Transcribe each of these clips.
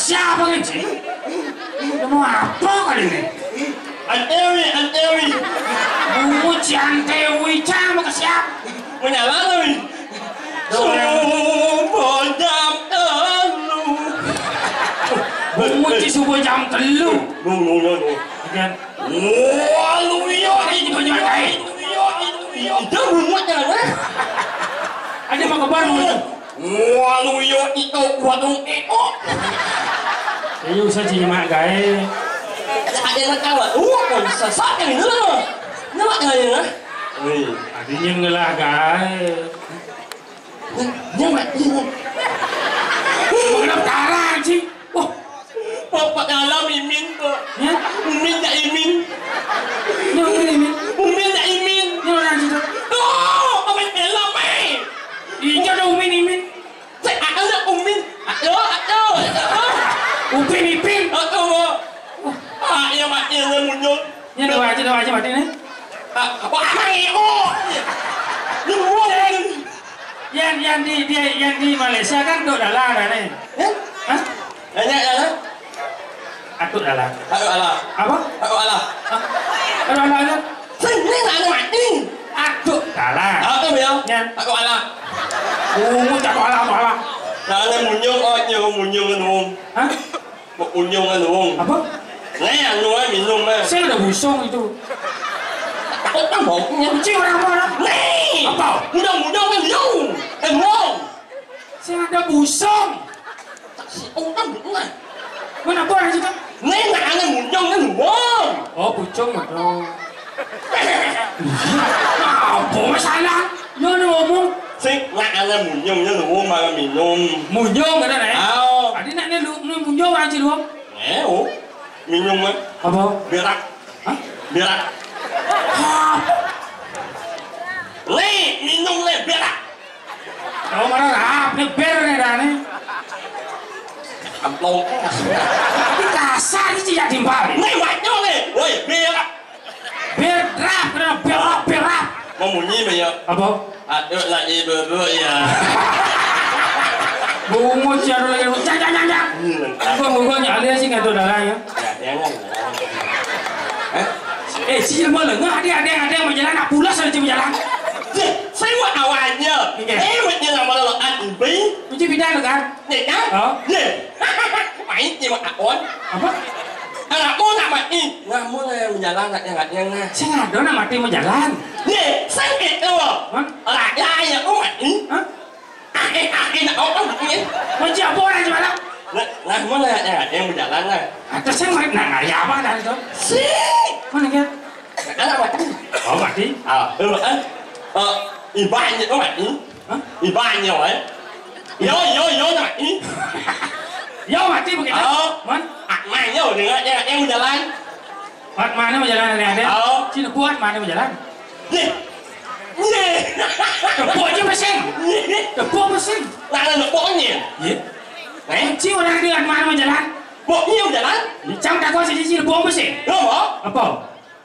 siapa kencing? Kamu apa kali ini? An Ewi. Bungu Ciantewi sama ke siapa? Punya lalu. Subuh jam telu. Bungu subuh jam telu. Nung. Kan? Wah, lu yo Ini penyanyi. itu bungunya kan? Ada mau kebar bungu. Wah, lu yo itu wadung eko. Ayo saya cuma gaya. Ada yang kawan. Pun sesak yang itu loh. Nama yang lah. Wih, Adinya ngelah gaya. nama ini. Mengenap darah sih. Wah, Bapak dalam imin kok. ya? Umin tak imin. Ini ini. Umin tak imin. Ini orang situ. Oh, apa yang dalam Ini ada Umin. Saya ada umin. Ada. Upin Ipin. Yang mati yang muncul. Ini doa aja mati nih. Apa itu? Yang di Malaysia kan dok dalah dah nih. Hah? Ada. Aku dalah. Alah. Apa? Alah. Kalau ada. Sini ada mati. Aku dalah. Aku biar. Yan. Aku alah. Tak alah. Ada munyung kan dong. Hah? Munyung kan dong. Apa? Này nuôi mình luôn mà. Saya udah busung itu. Takut kan boknya. Kucing orang. Nih. Apa? Mudah kan dong. Mau. Saya ada busung. Si ông kan benar. Mana apa aja tuh? Nih nak ada munyung kan dong. Oh, pucung itu. Apa masalah? Yo ngomong. Sih nak ada munyung kan dong mà minum. Munyong ada nih. Ao. Adi nak lu munyong aja lu. Oh. Minum kan. Apa? Berak. Hah? Berak. Nih minum nih berak. Kau mana rap nih ber nih dah nih. Amplong. Tapi kasar sih jadi mbak. Nih macam nih. Woi berak. Berap, berap. Mau bunyi bây giờ. Apa? Ada lagi berdua ya. Bungu jaru lagi. Jangan. Gua nyali sih nggak tahu darah ya. Jangan. Si mau lengah ada yang berjalan, nak pulas ada yang berjalan. Saya buat awalnya. Buatnya nama lo Anbi. Itu bidang kan? Nih kan? Nih. Main dia buat akon. Apa? Anakmu nak mati. Kamu yang berjalan nak yang nah. Saya nggak ada nak mati berjalan. Nih, sakit tu. Raja yang kau mati. Hah? Nak kau mati. Macam apa orang jualan? Kamu yang berjalan lah. Atas saya main nak ya apa dah itu? Si. Mana kan? Anak mati. Oh mati? Ibannya kau mati. Ibannya orang. Yo mati. Yo mati begitu? Man? Mày nhớ đừng em berjalan. Mana berjalan ada? Cina buat mana berjalan? Nih. Tepuk aja mesin. Tepuk mesin. Là được bỗnya. Iya. Kunci orang dengan mana berjalan? Bỗnya berjalan. Trong tak kau sini tepuk mesin. Đúng không? Apa?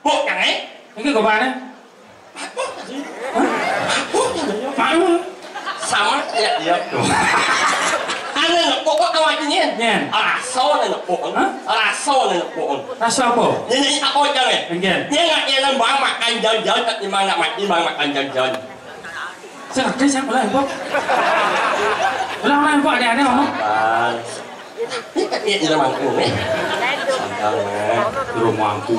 Bộ chẳng ấy. Ini kau mana? Malu. Sama ya dia. Anh lên được bộ các bạn tự nhiên. Sâu lên được bộ. Sâu lên được bộ. Rasa apa? Ini apa aja nih? Enggak. Dia nggak yang bang makan jajan tapi mana makan jajan. Saya ngerti saya boleh impor. Ulang impor ada ngomong. Ini kan dia jadi mangkuk nih. Di rumahku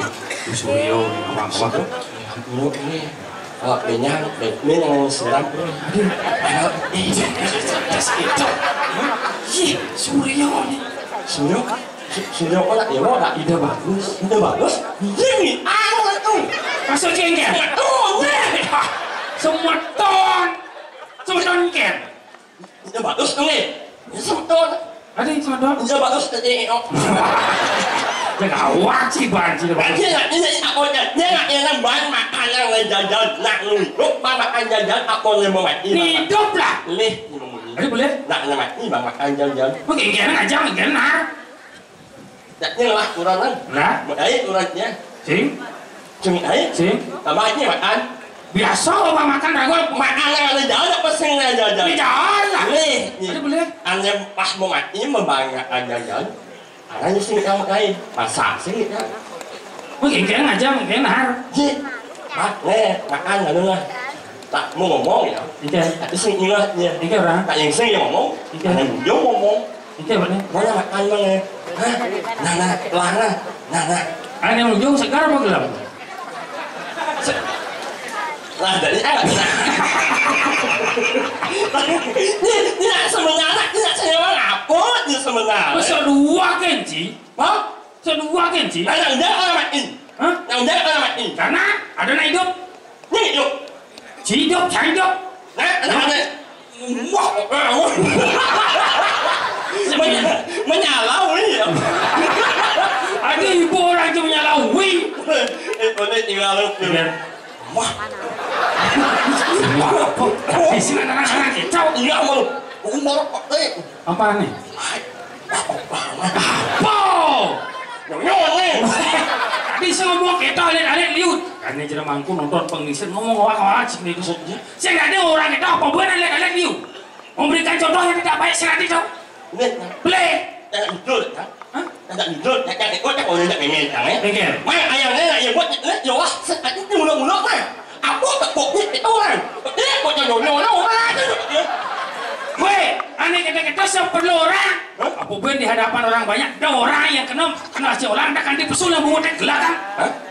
di Suryo di rumahku. Ini benyang, ini yang sedang. Suryo nih. Suryo kok tak dewa tak ide bagus. Ini apa tuh? Masuk jengkel. Semua ton ken. Ide bagus tuh nih. Semton. Ada yang semua Ide bagus tadi. Jangan awak sih banci bagus. Ini apa aja? Dia nggak yang bahan makan yang jajan, nak nunggu makan jajan apa yang mau mati? Hidup lah. Boleh. Ada boleh? Nak mati makan jajan. Mungkin aja mungkin nah. Daknya lah kurang kan? Nah, đấy kurangnya. Sing. Cumi ấy. Sing. Tambahnya makan. Biasa orang makan dah gua Makan yang ada jalan apa sing jajan? Jalan lah. Boleh. Ada boleh? Anda pas mau mati membanggakan jajan. Anh xin em đây mà xả xin em. Mới kiện aja, kiện nào? Gì? Bác nghe, bác ăn là nữa. Tak mau ngomong ya. Ike. Tak sing ingat ya. Ike orang. Tak yang sing ngomong. Ike. Yang yo ngomong. Ike mana? Mana makan mana? Hah? Nah, pelan. Nah. Anh em ujung segar apa gelap? Lah dari apa? Ni nak sebenarnya, ni nak saya apa ni sebenarnya? Masa dua kenci? Hah? Sedua kenci? Yang dia orang main. Hah? Yang dia orang main. Karena ada nak hidup. Ni hidup. Hidup, cari hidup. Nah. Wah. Menyalau ni. Ada ibu orang tu menyalau. Wih. Boleh tinggal lu. Wah. Wah. Di sini anak-anak kicau. Enggak mau. Umur Apa nih? Apa? Nyong nih. Tadi saya ngomong kita lihat liut. Karena jadi mangku nonton pengisian ngomong awak cik nih kusutnya. Saya nggak ada orang kita apa buat lihat liut. Memberikan contoh yang tidak baik sekali tu. Boleh. Jangan jujur, hah? Jangan jujur, jangan ikut tak boleh tak main jangan. Okey. Mai ayam ni nak buat ni jelas. Ini mulak-mulak kan. Apa tak buat ni itu kan. Dia buat jodoh orang. Weh, aneh kata-kata seperlu orang. Apa pun di hadapan orang banyak, ada orang yang kena si orang dah ganti pesul yang bungut gelakan.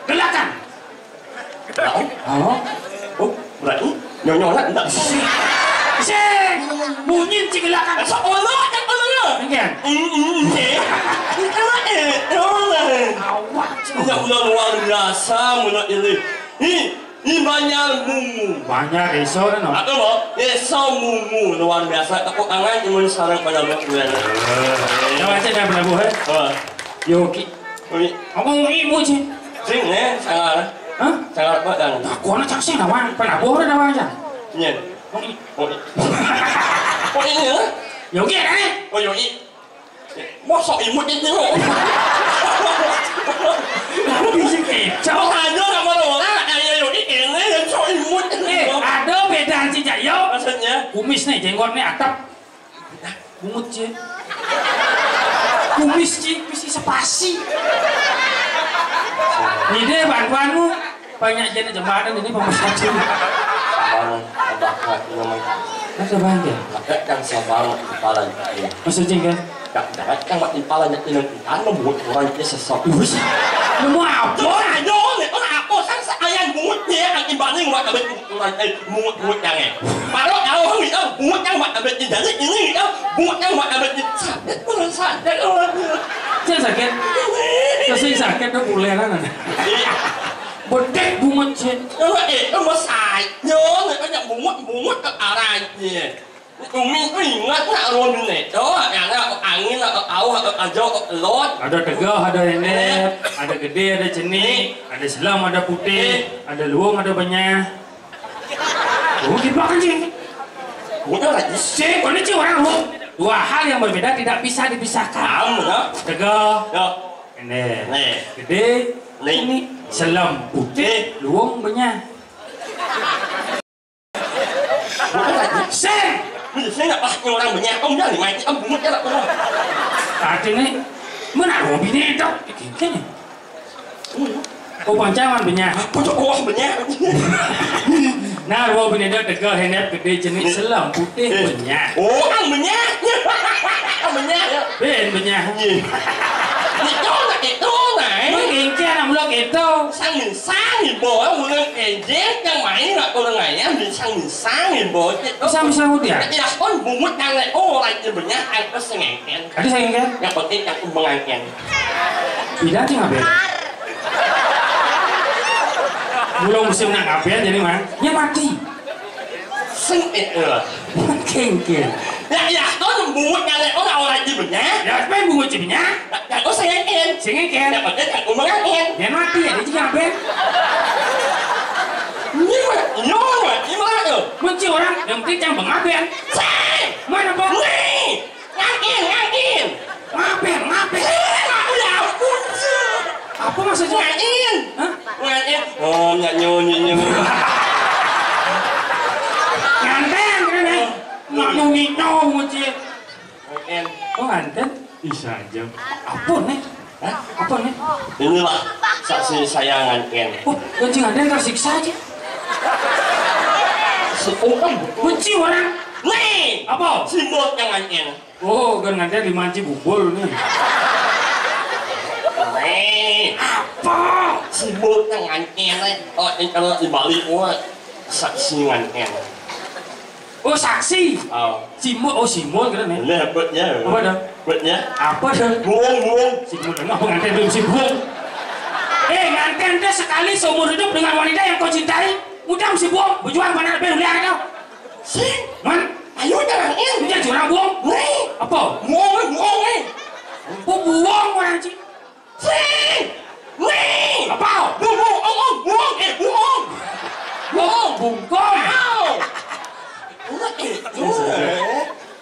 Gelakan. Oh, berarti nyonya tak sih. Bunyi si gelakan. Allah. Kan? Awak. Ya Allah luar biasa mulut ini. Ini banyak mumu. Banyak esok kan? Apa mau? Esok mumu luar biasa. Aku angan imun sarang pada bulan. Yang macam dah pernah buat? Yogi. Apa ibu sih? Sing ni sangat. Hah? Sangat apa dan? Aku nak cakap sih nawan. Pernah buat dah nawan aja. Ni. Oh ini lah. Yogi ada ni? Oh Yogi. Masa imut itu? Bisa kecau. Ada nama orang ayah Yogi ini yang so imut. Ada beda si Jayo. Maksudnya? Kumis nih, jenggot nih atap. Bungut je. Kumis je, kumis sepasi. Ini deh bantuanmu. Banyak jenis jembatan ini pemerintah. Ada banyak. Kakek yang sabar kepala ini. Maksudnya kan? Kakek yang buat kepala ini kan membuat orang itu sesuatu. Nemu apa? Ayo nih, apa? Saya ayam bungunya yang dibanding buat abis orang bungut yang ni. Kalau awak ni bungut yang buat abis jadi ini bungut yang buat abis sakit pun sakit orang. Jangan sakit. Kasih sakit dah boleh kan? Bodek bungut je. Itu masai. Nhớ này có nhận bungut ke arah ni. Umi ingat nak ron ni. Oh, yang angin awak ajo lot. Ada tegah, ada nenek, ada gede, ada cenik, ada selam, ada putih, ada luang, ada banyak. Oh, kita kan sih. Bukan lagi. Cik, ini cik orang luang. Dua hal yang berbeda tidak bisa dipisahkan. Tegah, nenek, gede, cenik, selam, putih, luang, banyak. Sen. Saya nak pakai orang banyak. Kamu jangan main. Kamu bungut je lah. Tadi ni, mana orang bini itu? Kini. Oh, pancangan banyak. Orang banyak. Nah, orang bini itu tegak, hendak gede, jenis selam, putih, banyak. Orang banyak. Orang banyak. Ben banyak. Itu này. Mengingkir nak mula itu. Sang mình sáng thì bố em muốn em dép cái máy là cô ngày em mình sang mình sáng thì bố Bisa udah. Tapi dah kon bungut yang lain orang itu banyak aku sengaja. Ada saya ingin. Yang penting aku mengakian. Tidak sih ngapain? Belum musim nak ngapain jadi mah? Ya mati. Sengit Kengkir. Ya kon bungut yang lain orang itu banyak. Ya main bungut cibinya. Ya aku sengaja. Sengaja. Yang penting aku mengakian. Ya mati ya jadi ngapain? Gimana tu? Kunci orang yang penting jangan mengapain. Mana bang? Ngakin. Ngapain? Aku dah kunci. Apa maksudnya? Ngakin. Hah? Ngakin. Oh, nyanyi. Nganten kan? Nak nungi kunci. Ngakin. Oh nganten? Bisa aja. Apa nih? Hah? Apa nih? Inilah saksi sayangan Ken. Oh, benci ngaden tersiksa aja. Seorang Benci orang. nih Apa? simbol jangan Ken. Oh, kan ngaden dimanci bubul nih. Nih Apa? simbol jangan Ken. Oh ini kalau dibalik gua saksi ngan Ken. Oh, saksi. Oh Simul, oh simul keren nih. ini hebatnya. Apa dah? Hebatnya. Apa dah? Buang. Simul dengan pengantin belum sibuk. Nganten deh sekali seumur hidup dengan wanita yang kau cintai. Udah mesti buang, berjuang mana lebih lihat kau. Sing. Man, Ayo jangan Ken. dia curang buang. Nih. Apa? Buang nih. Oh, buang orang sih. Sing. Nih. Apa? Buang. Buang. Buang. Buang, bungkong.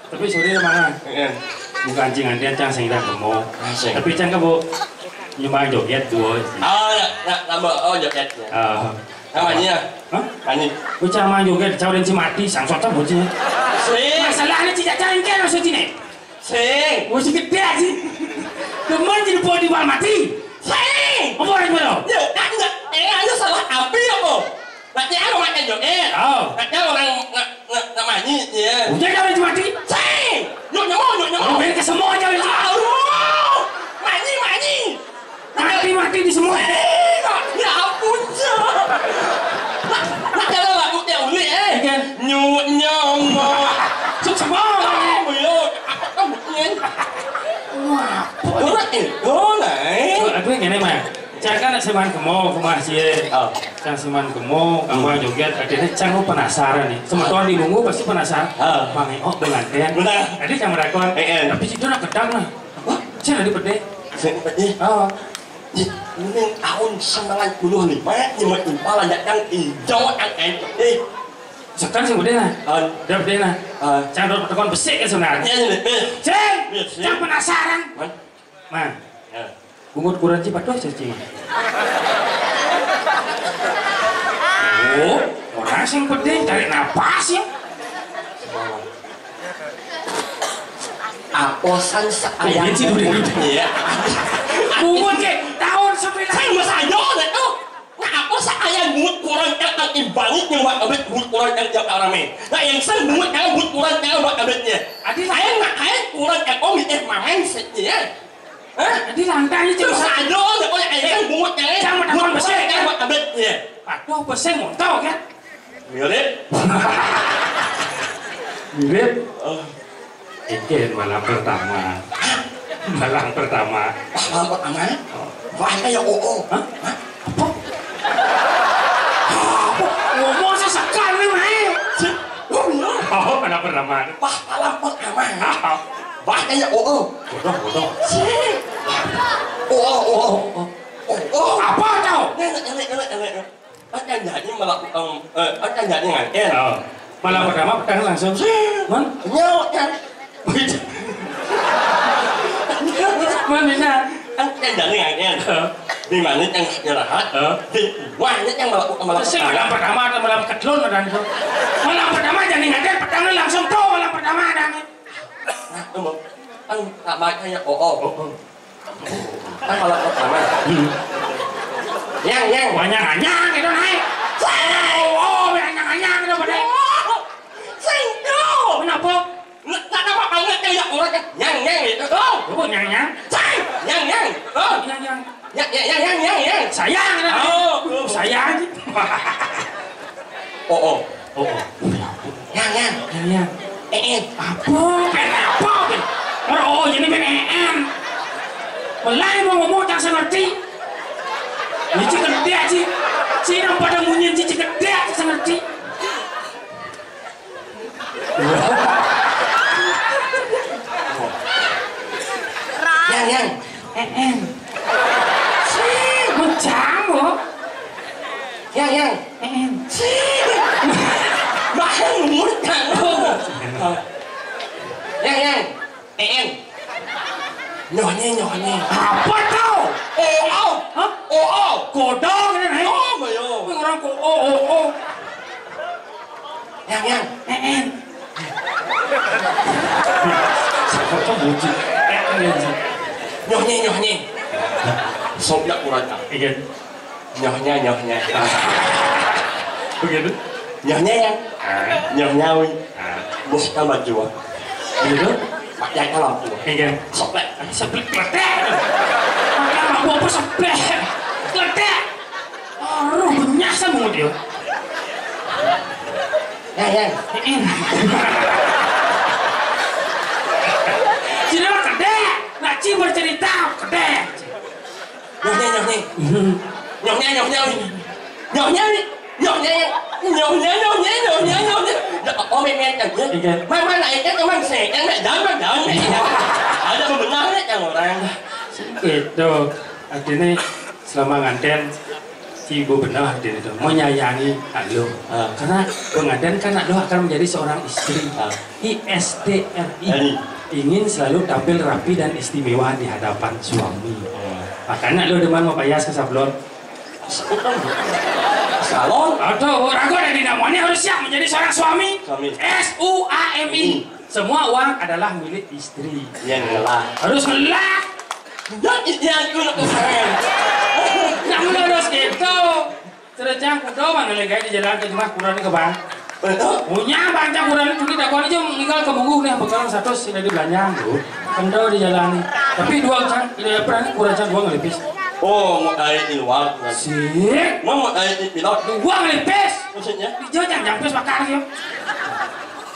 Tapi sorry mana? Bukan anjing antian cang sing dah kemo. Tapi cang kamu nyumbang joget dua. Nambah joget. Namanya? Hah? Ani. Kau cara main joget cawarin si mati sang sota bocil. Sing. Masalahnya tidak cari kan maksud ini. Sing. Masih gede aja. Teman jadi buat di mati. Sing. Apa orang itu? Ya kan aja salah api apa? Nanti aku makan joget. Oh. Nanti orang namanya ya. Udah cawarin si mati. Sing. Nyok. Oh, ke semua cawarin si mati. Mani. Mati di semua. Ya ampun. Nak kalau lagu yang unik Kan? Nyok. Cuk semua. Wah. Aku yang ini mah. Cang kan seman kemo, kemah sih. Cang seman kemo, kamu joget. Akhirnya cang penasaran nih. Sementara di bungu pasti penasaran. Mangi oh pengantin. Benar. Jadi cang merakon. Tapi situ nak kedang lah. Wah, cang ada pede. Oh. Ini tahun 95 nhưng mà impalan datang hijau yang Sekarang sih udah lah. Udah pede lah. Cang udah pertemuan besik kan sebenarnya. Cang penasaran. Man. Bungut kurang cepat doh cacing. Oh, orang sing pede cari napas ya. Aposan sayang ya. Bungut ke tahun 9. Saya masayo deh tuh. Nah apa sayang bungut kurang yang imbangi yang buat abet bungut kurang yang jauh rame. Nah yang saya bungut yang bungut kurang yang buat abetnya. Adi saya nggak kayak kurang yang oh miteh main saja. Adi lantai itu. Masayo deh oh yang bungut yang bungut besar yang buat abetnya. Aduh, besar montau kan? Mirip. Mirip. Ini malam pertama. Malam pertama. Malam pertama? Wah, kayak oh. Hah? Apa? Ngomong sesekali, Mai. Oh, malam pertama. Wah, malam pertama. Wah, kayak oh. Bodoh. Oh. Apa kau? Akan jadi melakukan, akan jadi ngaken. Malam pertama pedang langsung. Man? Nyawak kan? Mana? Kan jadi ngaken. Di mana yang istirahat? Di wahnya yang melakukan Malam pertama atau malam kedua dan itu. Malam pertama jadi ngaken pedangnya langsung tuh malam pertama adanya. Kan tak baik kayak oh. Kan malam pertama. Yang Banyak gitu naik. Oh, banyak gitu pada. Singko. Kenapa? Tak nama banget kayak orang yang itu. Oh, nyang. Yang. Oh. Yang. Sayang gitu. Oh, sayang. Oh. Yang. Apa? Oh, jadi BNN. Mulai mau ngomong jangan ngerti. Cici gede aja. Cina pada munyin cici gede aja ngerti. Yang. Macam lo. Yang. Bahkan mudah. Yang. Nyonya. Apa tau? Oh. Hah? Oh. Kodong kan? Oh, mayo. Orang kok oh. Yang. Kok buci? Nyohnya. Sopnya kurang. Iya. Nyohnya. Begitu. Nyohnya ya. Nyohnya wih. Bos kan baju. Begitu. Pakai kalau tu. Iya. Soplek. Seplek kletek. Pakai lampu apa seplek. Kletek. Oh, benyasan mau dia. Ya. Sini mah kedek. Naci bercerita kedek. Nyohnya. Oh men jangan. Mana naik kan memang sih kan jangan. Ada bebenahnya yang orang. Gitu. Artinya selama nganten si ibu benar dia itu menyayangi lo. Karena pengantin kan lo akan menjadi seorang istri. ISTRI. Ingin selalu tampil rapi dan istimewa di hadapan suami. Makanya lo demen mau payas ke sablon. Salon? Aduh, ragu ada di namanya harus siap menjadi seorang suami. SUAMI. Semua uang adalah milik istri. Yang ngelah. Harus ngelah. Dan yang itu nak kesayangan. Yang harus gitu. Cerejang kudo mana lagi di jalan ke rumah kurang ke bang. Punya banyak kurang itu tidak kau aja meninggal ke Bungu nih bekal satu sih dari belanja tuh. Kendo di jalan. Tapi dua cang, tidak pernah kurang cang dua ngelipis. Oh, mau dari di luar. Sih. Mau dari di pilot. Dua ngelipis. Maksudnya? Di jalan jangan pis bakar ya.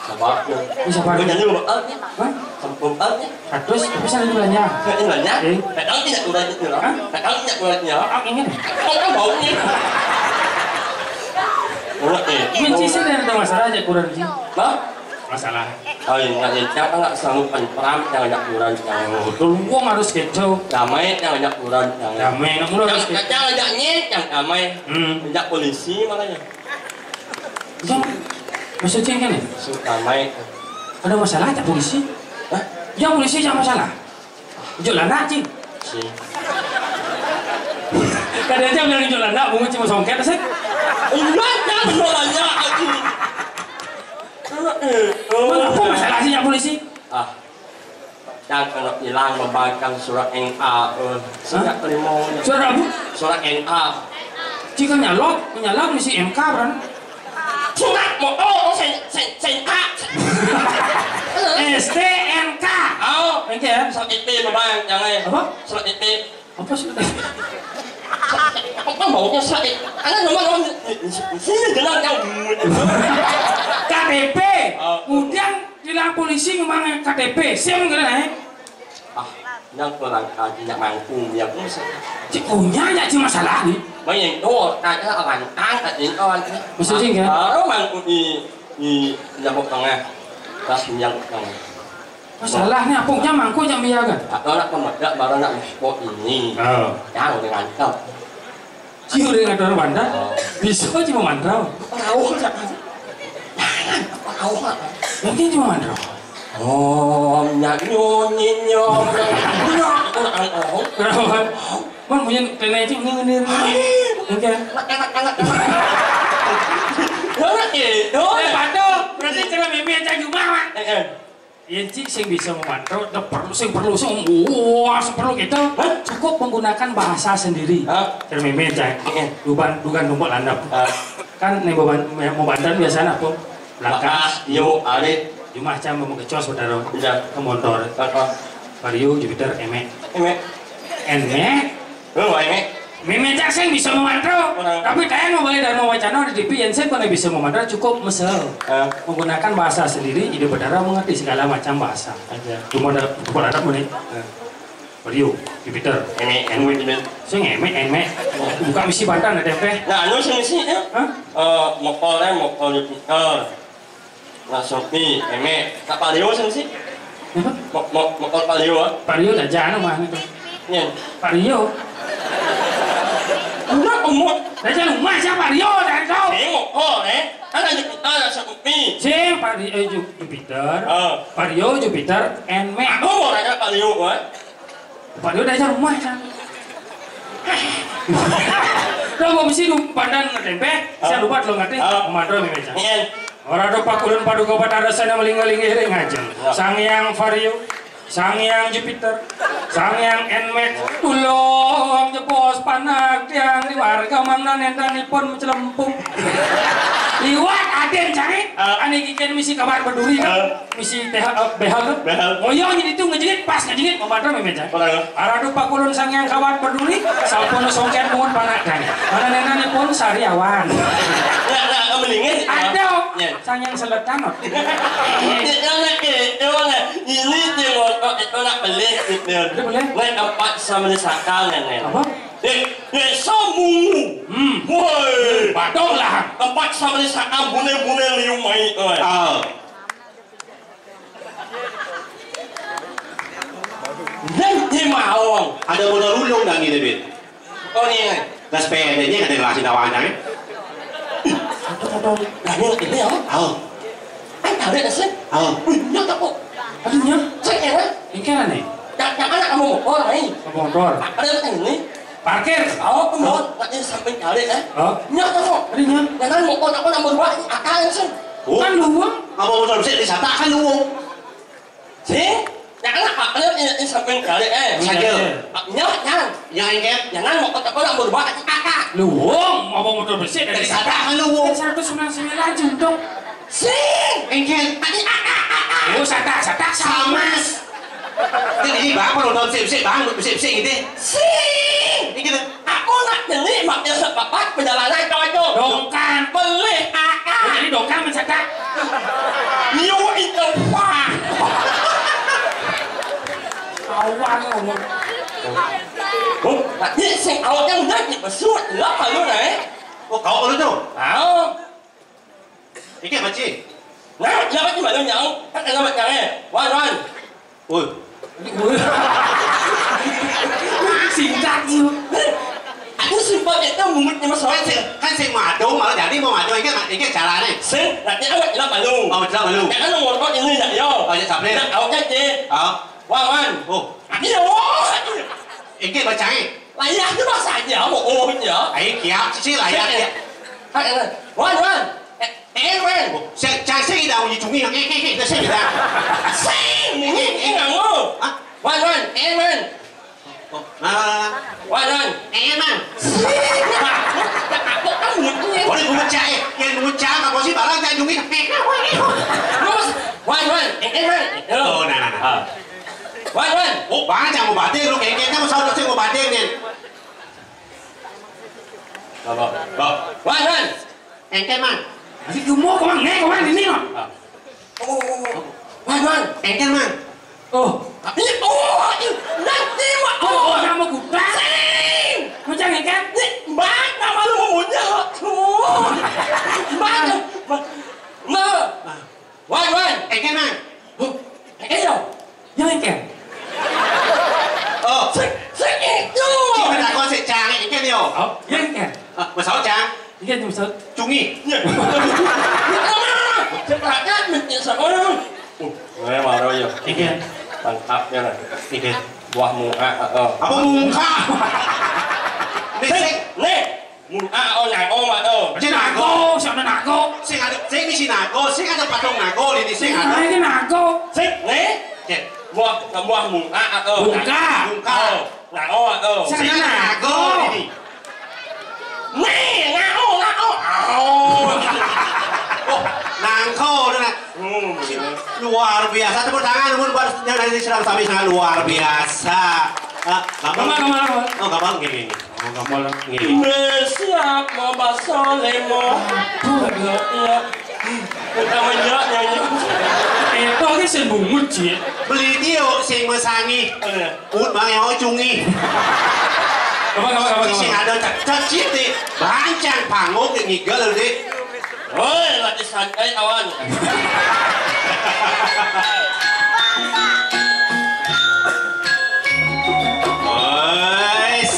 Sabar. Sabar. Kau jangan lupa alt. Hah? Sampul alt. Terus tapi saya di belanja. Ini banyak. Alt tidak kurang itu lah. Alt tidak kurangnya. Alt ingin. Kau kan baunya. Benci sih dan ada masalah aja kurang sih. Hah? Masalah. Oh iya, jangan nggak selalu penperam, jangan banyak kurang, jangan. Uang harus gitu. Damai, jangan banyak kurang, jangan. Damai, nak mulu harus gitu. Jangan banyak nyet, jangan damai. Banyak polisi makanya. Jangan. Maksudnya kan ya? Damai. Ada masalah tak polisi? Hah? Yang polisi jangan masalah. Jualan nak cing. Si. Kadang aja bilang jualan nak, bunga cuma songket sih. Enggak, jangan jualannya. Apa masalah sih yang polisi? Jangan kena hilang membangkang surat NA. Surat terima. Surat apa? Surat NA. Jika nyalok mesti MK kan? Surat mau NA. STNK. Oh, kan? surat IP membang, jangan. Apa? Surat IP. Apa surat? Apa maunya surat IP? Karena nomor sini jelas yang KTP. Kemudian bilang polisi ngomong KTP. Siapa nggak nih? Yang kurang kaji yang mampu yang pun Cik punya ya cuma masalah nih. Banyak doa, kaya orang angkat ini orang. Maksudnya kan? Kalau mampu di Jawa Tengah, kasih yang tengah. Masalahnya apungnya mangku yang biar kan? Atau nak pemedak baru nak sport ini. Yang dengan kau. Cium dengan orang bandar. Bisa cuma mandraw. Tahu tak? Tahu tak? Mungkin cuma mandraw. Oh, nyonyo. Kenapa? Bang punya tenaga itu ini. Mungkin. Enak. Padu, berarti cara mimi aja jumawan. Ya cik sing bisa memantau, perlu gitu. Cukup menggunakan bahasa sendiri. Cara mimi aja. Bukan numpuk landap. Kan nih mau bandan biasanya apa? Lakas, yo, arit. Cuma aja mau kecos saudara. Ke motor. Vario, Jupiter, Emek. Mimi aja sing bisa memantau. Tapi kalian mau balik dari wacana di TV yang saya bisa memantau cukup mesel. Menggunakan bahasa sendiri, jadi berdarah mengerti segala macam bahasa. Cuma ada kepala anak menit. Vario, Jupiter, Emek. Sing Emek. Buka misi bantan ada teh. Nah, anu sing ya. Mokol Jupiter. Nah, Sopi, Emek. Tak Vario sing Mokol Vario. Vario dah jangan mah itu. Nya. Vario. Enggak umur. Dah jangan mah siapa Vario dah tahu. Mokol Ada Jupiter, ada Sopi. Sing Jupiter. Vario, Jupiter, Emek. Aku mau nanya Vario, Vario dah jangan mah kan. Kalau mau misi pandan tempe, saya lupa lo ngerti. Komando memeja. Orang ada pakulan paduka pada rasanya melinga-lingi ngajeng. Sang yang Vario. Sang Hyang Jupiter, Sang Hyang Enmet, tulung jebos panak tiang di warga mana nendanipun mecelempung. Liwat aden cari, ane kikian misi kabar berduri, misi behal, ngoyong jadi itu ngejengit pas ngejengit membantu memeja. Aradu pakulun Sang Hyang kabar berduri, salpun songket mohon panak kan. Mana nendanipun sariawan. Mendingan ada Sang Hyang seletanot. Ini itu nak beli itu. Ngai empat sama ni sakal ni. Apa? Samu. Woi. Badong lah. Empat sama ni sakal bune liu mai. Nanti mau. Ada modal ulung dah ni David. Oh ni. Dah sepedanya ada ngelasin tawanan ni. Dah ni ini ya. Anh thảo đây là sếp. Nhớ tao bộ. Aduh nya, Sếp em á. ini kan nih. Jangan anak kamu một con này. Motor. Ada yang thành ini. Parkir. Không muốn. Tại nhiên samping thảo đây đấy. Nhớ tao không. Aduh nya. Jangan một con aku nomor 2 akal yang sih. Kan luang. Apa modal mesti disatakan lu. Sih. Jangan ada yang samping thảo đây eh. Saja. Nhớ jangan. Yang engket. Jangan một con aku nomor 2 akal. Luang, mau motor bersih dari Disatakan lu. 199 jundong. Sih. Engket. Oh, sata Samas. Ini bang kalau nonton sip bang, sip gitu. Sih. Ini kita. Aku nak beli maknya sepapat perjalanan kau itu. dongkan. Beli akal. Jadi dongkan mencetak. New itu wah. Awal ngomong. Bạn biết xem áo em nhất thì mà suốt lắm mà luôn này. Oh kau kalau tu. Ini apa sih? Nah, siapa sih bạn nhận? Các anh bạn nhận Wan. Ôi. Xin ra chưa? Anh xin bao nhiêu tao muốn nhưng mà sao Kan sing madu malah jadi mau madu engket cara ni. Xin là cái áo bạn là bạn luôn. Oh, là luôn. Cái nó có những người nhận vô. Oh, sắp lên. Áo cái gì? Wan. Oh. Anh đi đâu? Engket macam ni. Lại ra cái bác xài dở một ô bên dở. Ai kia, sih lah ya. Các anh ơi. Wan. Em quen. Jangan sih dah uji cumi yang dah sih dah. Xin, em ngẩn ngơ. Wan, em quen. Nah. Wan. Em ah. Aku muốn Boleh memecah yang memecah apa sih barang jangan cumi. Wan, em quen. Oh, nah. Wan. Oh, bang jangan mau batin lu engket mau sao sih mau batin ni. Wan. Engket man. Jadi mau kemana ini no? Wan. Engket man. Oh. Nanti mak. Oh, nama kuda. Xin. Macam ni kan? Bác nama lu muốn nhớ. Bác. Ngơ. Wan. Engket man. Cái đâu? Jangan kan? Oh. Xin itu. Chỉ là con sẽ chàng engket nhiều. Oh, jangan kan? 16 chàng. Ini kan cuma satu. Cumi. Sebenarnya mình sợ đâu. Nghe vào đâu rồi? Engket. Bằng thấp như này. Engket. Buah muka. Apa muka? Nè. Mùi này ô mà đâu. Macam nago. Siapa nago? Sing ada, sing ni si nago, sing ada patung nago ni sing ada. Ini nago. Xích nè. Okey. Buah mùi Muka. Này ô mà đâu. Sing Sing ada nago nago. ni. Nè, ngao. Oh, nangko tu nak. Luar biasa. Tepuk tangan pun buat yang dari Serang Sami sangat luar biasa. Kemana? Oh, gampang gini. Oh, gampang gini. Siap mau baso lemo. Kita menyok nyanyi. Itu ni sebungut je. Beli dia sing mesangi. Ut bang yang cungi. Apa? Sing ada cacit ni. Bancang pangok ni gigel ni. Oi, lagi santai awan. Guys.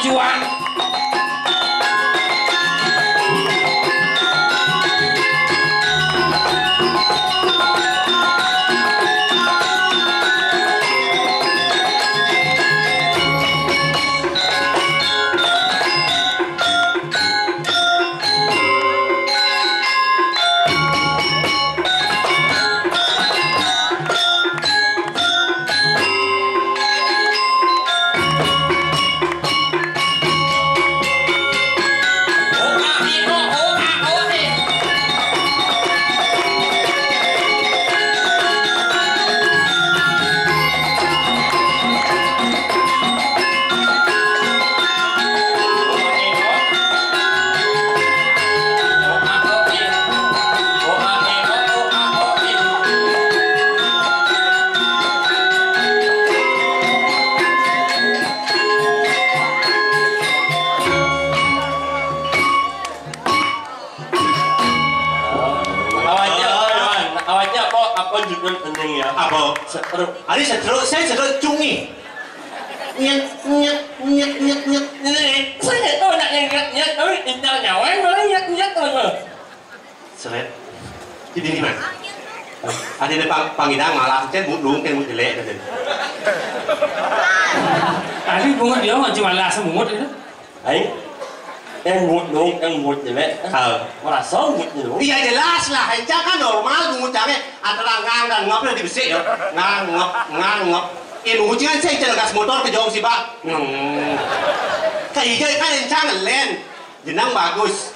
tujuan. Ini saya sedot cungi. Nyet. Saya tahu nak nyet, tapi indah nyawa malah nyet Seret. Jadi ni mana? Ada di pangidang malah saya mudung kan mud jelek tu. Tadi bunga dia mah cuma lah semut itu. Ấy, em mut jelek. Malah mut jelek. Iya jelas lah, encak kan normal mudangnya antara ngang dan ngop itu dibesik ya. Ngop. Ini jangan saya jalan gas motor ke jauh sih pak. Kayak hijau kan encak ngelen, jenang bagus.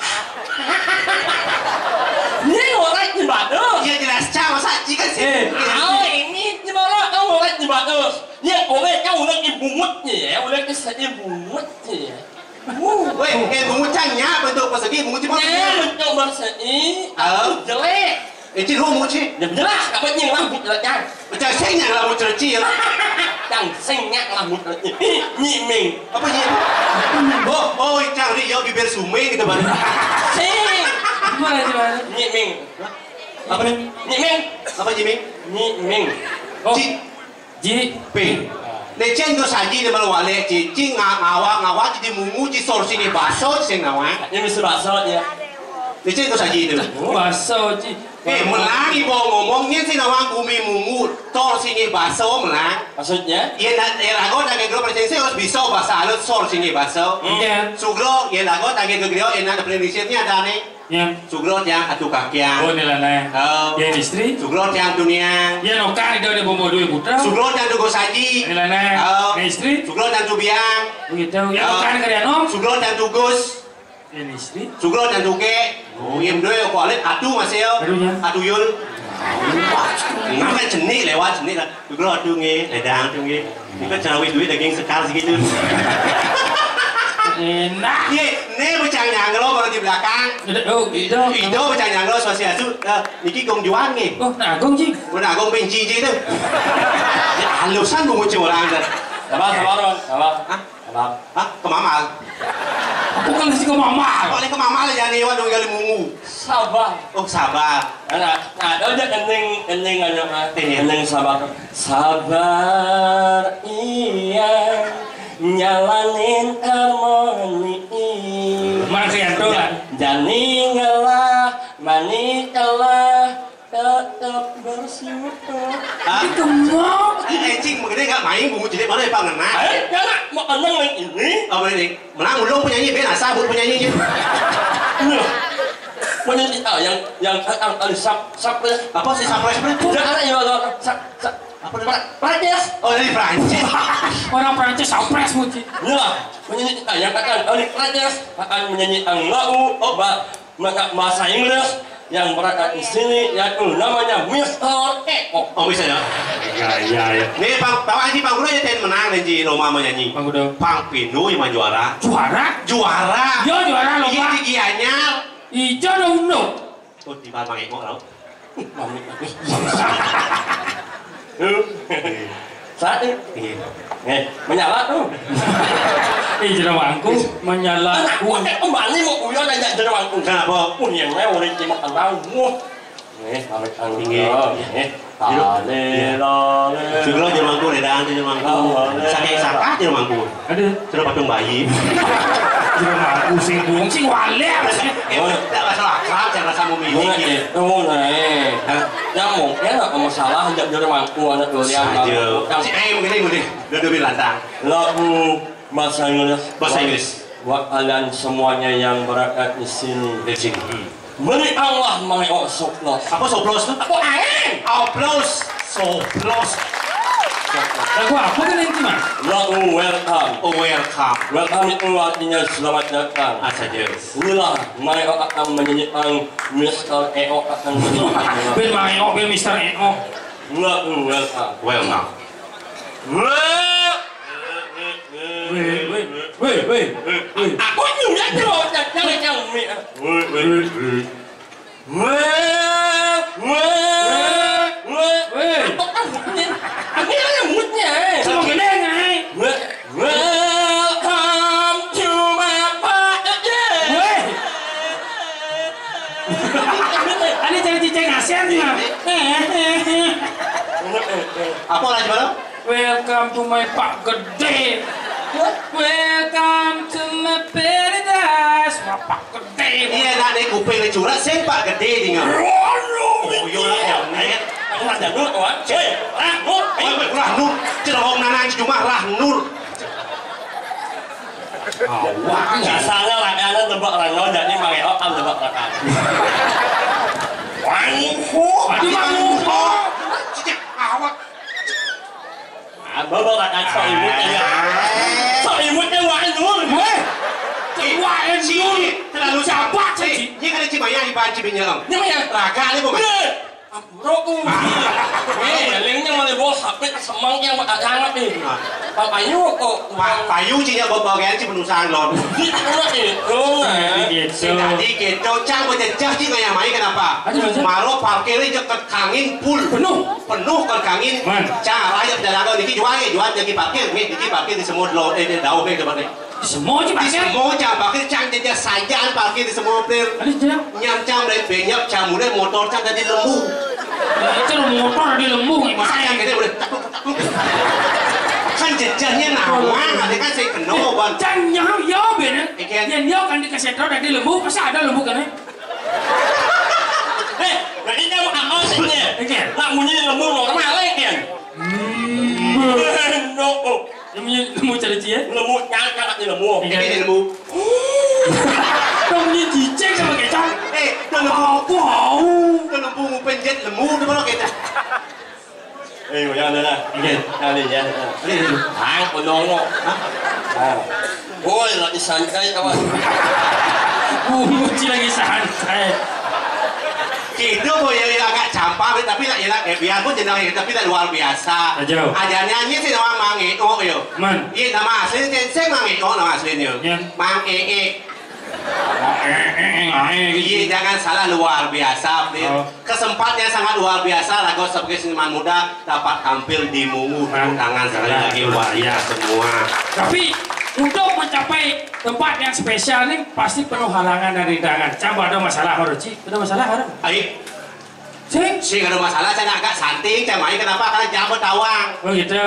Ini orang di Bandung. Iya jelas cak masa jika sih. Ini di mana kamu orang di Bandung? Ini orang kamu orang ibu mut ya, orang kesal ibu mut ya. Weh, bungut cangnya bentuk persegi, bungut cuma. Ya, bentuk persegi. Jelek. Itu rumah sih. Jelas, apa yang rambut jeleknya? Macam senyap rambut kecil. Yang senyap rambut jeleknya. Nyiming. Apa nyiming? Oh, cang ni jauh bibir sungai gitu bang. Sing. Mana? Nyiming. Apa ni? Nyiming. Apa nyiming? Nyiming. Oh, Ji. P. Ni ceng tu saji dia malu wale. Ji ngawak jadi mungu ji sor sini baso sing ngawak. Ini mesti bakso ya. Ni ceng tu saji tu. baso ji. Melang ibu ngomongnya sih nawang bumi mungu sor sini baso melang. Maksudnya? Ia lagu tak kira presiden harus bisa bahasa halus sor sini baso. Iya. Sugro ia lagu tak kira ia nak predisinya ada ni. Yang. Sugro yang atu kakian. Oh nilai. Yang istri. Sugro yang dunia. Yang nokar itu dia bawa dua putra. Sugro yang tugo saji. Nilai. Yang istri. Sugro yang tubiang. Begitu. Yang nokar kerja nom. Sugro yang tugus. Yang istri. Sugro yang tuge. Oh, yang dua kualit atu masih yo. Atu yul. Nampak jenik lewat jenik lah. Sugro atu nge, ledang atu nge. Ini kan cerawis duit daging sekar segitu. Enak. Ini bacang nyanglo baru di belakang. Oh, itu. Itu bacang nyanglo sosial itu. Niki gong juan nge. Oh, nagong ji. Mana gong benci je tu. Halusan bungut orang tu. Sabar. Hah? Ke mama? Aku kan kasih ke mama. Boleh ke mama lah jangan ni wadong gali mungu. Sabar. Oh sabar. Ada ending ending sabar. Sabar iya nyalanin harmoni. Mana Rianto lah. Jani ngalah, mani kalah, tetap bersyukur. Itu mau. Cing mengenai enggak main bungut jadi mana yang ngena? Jangan mau eneng yang ini. Oh boleh. Menang ulung penyanyi ben asal buat penyanyinya. Penyanyi yang surprise. Apa sih surprise bro? Jangan ya apa namanya? Prancis. Oh dari Prancis. Orang Prancis surprise mungkin. Inilah penyanyi yang akan dari Prancis akan menyanyi anglau bahasa Inggris yang berada di sini yaitu namanya Mr. Eko. Oh bisa ya? Iya. Nih Bang Haji Bang Gudo ya menang nanti Roma menyanyi. Bang Gudo. Bang Pino yang juara. Juara? Yo juara lomba. Gigiannya. Ijo dong. Oh di Bang Eko tau. Saat ini, menyala tuh. Jerawangku menyala. Kembali mau uyon aja jerawangku. Kenapa? Yang lewat ini makan tahu. Nih, pamit ang Tinggi. nih. Dulu di mangku redang di mangku. Saking sakat di mangku. Ada. Sudah patung bayi. Jangan aku sing buang sing walek. Tidak masalah akrab, saya rasa Bunga memiliki. itu nih. Ya mungkin ada masalah hendak jadi mangku anak durian. Saja. Si begini. Dua lantang. Lalu bahasa Inggris. Bahasa Inggris. Buat kalian semuanya yang berada di sini. Di sini. Beri Allah mengeok soplos. Apa soplos tu? Aku aing. Oplos. Soplos. Lagu apa kan yang gimana? Lalu welcome. Oh, welcome. Welcome itu artinya selamat datang. Saja. Inilah mereka akan menyanyikan Mr. Eo akan menyanyikan. Ben Mayo, ben Mister Eo. Lalu welcome. Welcome. Weh. Aku nyulik terus jangan Cuma gede ngai. Welcome to my party. Weh. Ani jadi cicing ASEAN mah. Apa lagi mana? Welcome to my Pak Gede. Welcome to my paradise. Pak Gede. Iya nak naik kuping ni curah sempak gede tinggal. Oh, yo lah net. Aku ada nur kawan. Cek, nur. Rah nur. Cina orang nanang cuma rah nur. Wah, biasanya lah kalian tebak rangon jadi mengeok kan tebak rangon. Aduh mangko. Cicak awak. Bapak kata sok imutnya. Sok imutnya wah nur. Weh. Wah, nur. Terlalu Siapa sih? Ini kan cimaya di banci binyang. Ini mah ya. Raga ni pun. Roku. Lingnya malah bos HP semang yang tak jangan nih. Papayu kok. Payu cina bawa gaya cina penusan lon. Si tadi kita cang berjejah cina yang main kenapa? Malu parkir ni dekat kangin full. Penuh kan kangin. Cang raya berjalan ni jual jadi parkir ni parkir di semua lon daun ni depan ni. Semua je Di pakai. semua cang parkir cang jadi saja parkir di semua player. Ada je. Nyam cang dari benyap cang mulai motor cang jadi lembu. Itu motor di lembu Masa yang gede boleh takut. Kan jejahnya nama, nanti kan saya kenal ban. Jangan jauh bener. Yang kan dikasih tahu dari lembu, masa ada lembu kan? Jadi kamu apa sih ni? Nak bunyi lembu normal kan? No. Lembu cari cie. Lembu nyangka di lembu. Ini lembu. Kamu ni cicing sama kecap. Lembu. Wow. Lembu mau penjet lembu tu mana kita? Yang ada lah. Ada ya. Hang penolong. Boy, lagi santai kawan. Muci lagi santai. Kita boleh agak campur tapi nak ialah biarpun jenang tapi tak luar biasa. Jauh. Ajarnya ni si nama Mang Eo yo. Man. Ini nama asli saya Mang Eo nama aslinya. Mang Ee. Iya jangan salah luar biasa. Kesempatan sangat luar biasa. Lagu sebagai seniman muda dapat tampil di Mungu. Tangan sekali lagi luar biasa semua. Tapi untuk mencapai tempat yang spesial ini pasti penuh halangan dan rintangan. Coba ada masalah harus Ci? Ada masalah harus? Aik. Cik. Ada masalah saya agak santing. Saya main kenapa? Karena jam bertawang. Oh gitu.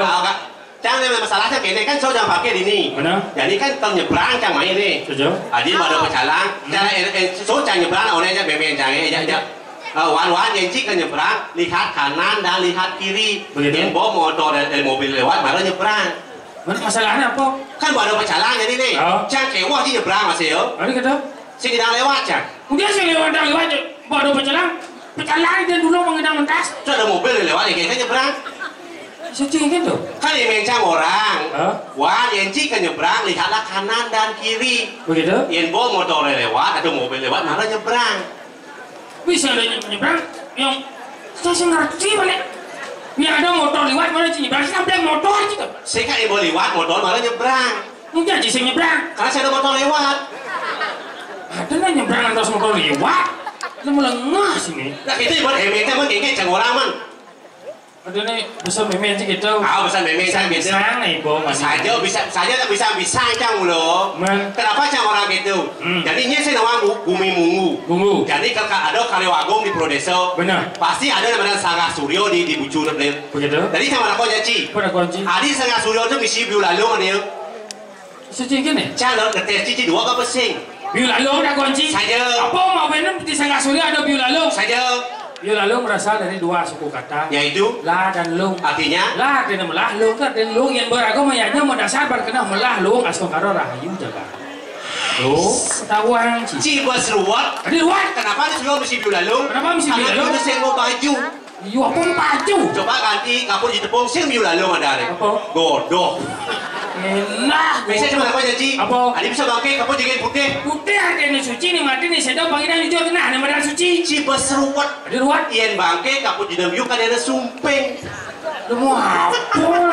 Jangan ada masalahnya kini kan saya jangan pakai ini. Mana? Jadi kan ternyebrang jangan main ini. Tujuh. Adi pada berjalan. Jangan so jangan nyebrang orangnya beben jangan aja. Wan-wan yang cik kan nyebrang, lihat kanan dan lihat kiri. Yang bawa motor dari mobil lewat baru nyebrang. Masalahnya apa? Kan baru berjalan jadi nih. Jangan kewah di nyebrang masih yo. Ada kata? Si kita lewat cang. Udah sih lewat baru berjalan. Berjalan dan dulu mengendang mentas. So ada mobil lewat yang kan nyebrang. Secing gitu. Kan yang mencang orang. Wan yang cik kan nyebrang, lihatlah kanan dan kiri. Begitu? Yang bawa motor lewat atau mobil lewat malah nyebrang. Bisa ada nyebrang yang saya ngerti balik. Yang ada motor lewat malah nyebrang. Sampai motor juga. Saya kan yang bawa lewat motor malah nyebrang. Mungkin aja saya nyebrang. Karena saya ada motor lewat. Ada nggak nyebrang atas motor lewat? Itu mulai ngah sini. Nah itu buat hemetnya mah gengge jangan orang man. Ada nih besar memen sih gitu. Besar memen saya biasa. Sang nih bo. Saja bisa cang mulu. Kenapa cang orang gitu itu. Jadi ini saya nama Bumi Mungu. Jadi kalau ada Kaliwagung di Pulau Desa, Benar. pasti ada namanya Sangga Suryo di Bucu Bener. Begitu. Jadi sama aku janji. Pada kunci. Adi Sangga Suryo itu misi biulalung dia. Suci gini. Calon ketes cici dua ke pesing. Biulalung dah kunci. Saja. Apa mau benar di Sangga Surya ada biulalung? Saja. Biulalung berasal dari dua suku kata. Yaitu La dan lung. artinya La dan melah lung dan lung yang beragama yanya mendasar berkenal melah lung asmara rahayu jaga. Loh, ketahuan cici buat seruat. Di luar. Kenapa di Suryo misi biulalung? Kenapa misi biulalung? Karena itu saya mau baju. Iya apa baju? Coba ganti kapur di tepung sing biulalung ada deh. Apa? Godok. Enak. Bisa cuma aku janji. Apa? Adi bisa bangke kapur jadi putih. Putih ada yang suci nih mati nih sedang panggilan hijau kena nama dan suci. Cici buat seruat. Di luar. Ien bangke kapur di dalam yuk kan ada sumpeng. Lu apa?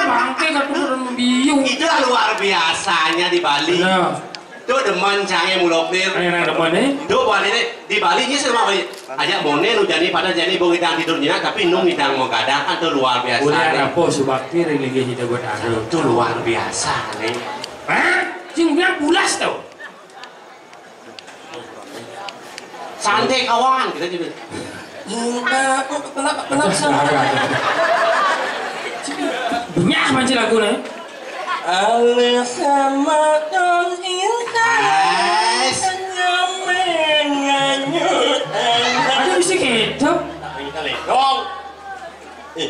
Bangke kata biu. Itulah luar biasanya di Bali. Nah, Itu demen canggih mulopir. yang ada mana? Itu Bali ini di Bali ini sama Bali. Ajak mone lu jadi pada jadi bong kita tidurnya tapi nung kita mau kadang kan itu luar biasa. Udah nih. apa subakti religi hidup berada. Itu luar biasa nih. Hah? Cing bilang pulas tau. Santai kawan kita juga. Kenapa sama? Banyak macam lagu nih. Alih sama don intan nyamen nganyut Ada bisa gitu. kita dong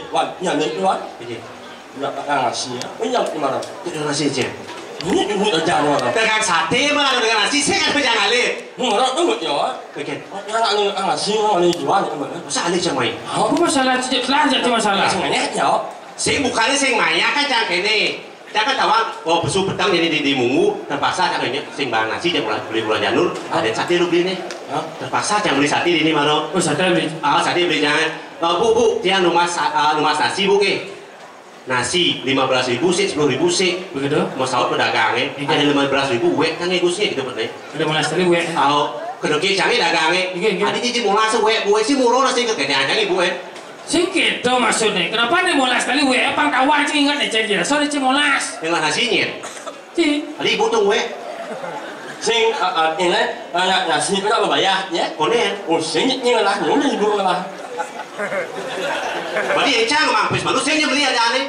Wan, nyari Wan Ini nggak ngasih ya ini yang gimana itu nasi aja. ini aja orang Dengan sate mah dengan nasi saya kan pegang alih. orang tuh nggak ya Oke. yang ngasih orang jual gimana Masa alih cang main? Apa masalah cicit lah jadi masalah. sebenarnya ya Saya bukannya saya maya kan cang kene. Jangan tahu oh besu petang jadi di Mungu terpaksa kan ini sing bahan nasi jangan beli gula janur ada sate lu beli nih terpaksa jangan beli sate ini maro Oh sadar beli. sate beli jangan bu dia rumah nasi bu ke nasi 15.000 sih 10.000 sih Begitu. mau sahur pedagangnya ada 15.000 wek kan ngegusnya gitu bener Udah mulai sekali gue. kedoknya canggih dagangnya Iya. ada cici mau langsung wek sih murah nasi kegedean yang ibu Sikit tuh maksudnya. Kenapa nih molas kali gue? Apa kawan sih ingat nih cendera? Soalnya cih molas. dengan nasinya Cih. ada ibu tuh wek sing ini anak nasi itu apa bayar ya konen oh sing ini lah nyuruh ibu lah berarti yang cang mampus manusia beli ada aneh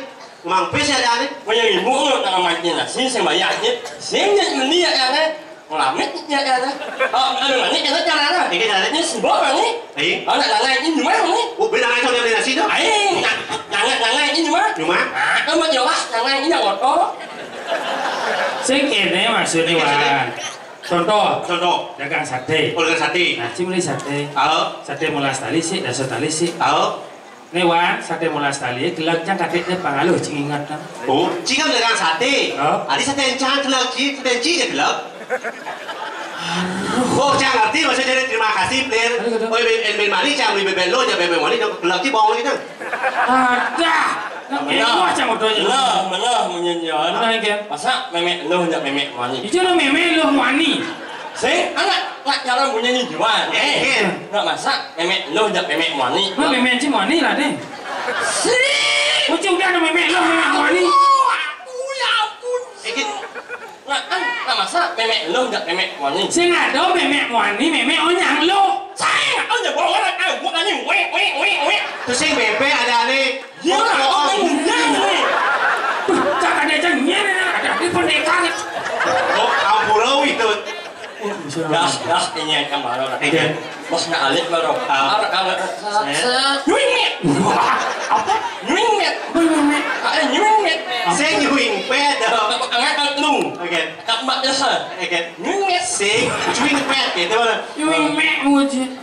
mampus ada aneh bây giờ mình mua được là mày tiền là xin xem bài giải nhất xem nhận mình đi vậy này làm nhất vậy này anh là nhất cho nó cho nó thì cái này nhất xin bớt rồi đấy đấy ở lại là ngay như mấy không đấy bây giờ ai cho em đây là xin đó ấy là ngay như mấy nhiều má có bao nhiêu á là ngay như nào có Sikit nih maksudnya Wan. Contoh, contoh dagang sate. organ sate Nah, cih beli sate. Sate molas tali sih, dasar tali sih. Nih Wan, sate molas tali, gelagnya katetnya pangaluh cing ingat kan? oh jika dengan sate ada sate yang cang kelak ci kelak oh cang ngerti maksudnya terima kasih player oh ben mari cang beli bebel lo aja bebel mari kelak ci bawang lagi kan Ada. Nah, ini macam motornya. bener menyanyian Nah, ini kan. masa memek lo hendak memek wani Itu lo meme lo wani. sih anak cara punya nih jual nggak masa memek lo hendak memek wani Lo meme cing wani lah deh. sih Ucap udah ada meme lo meme wani. ya ampun nggak masa memek lo hendak memek wani Sing ada meme wani, meme onyang lo. saya aja bohong kan buat aja weh terus yang bebek ada aneh ya orang ngundang nih Cak ada cengnya ada di pernikahan. oh kau pulau itu dah ini yang baru lah bos nggak alik baru nyuingmet Apa? nyuingmet Meme. nyuingmet saya nyuing pet angkat lu oke tak mak jasa oke nyuingmet sing cuing pet gitu mana Meme muji.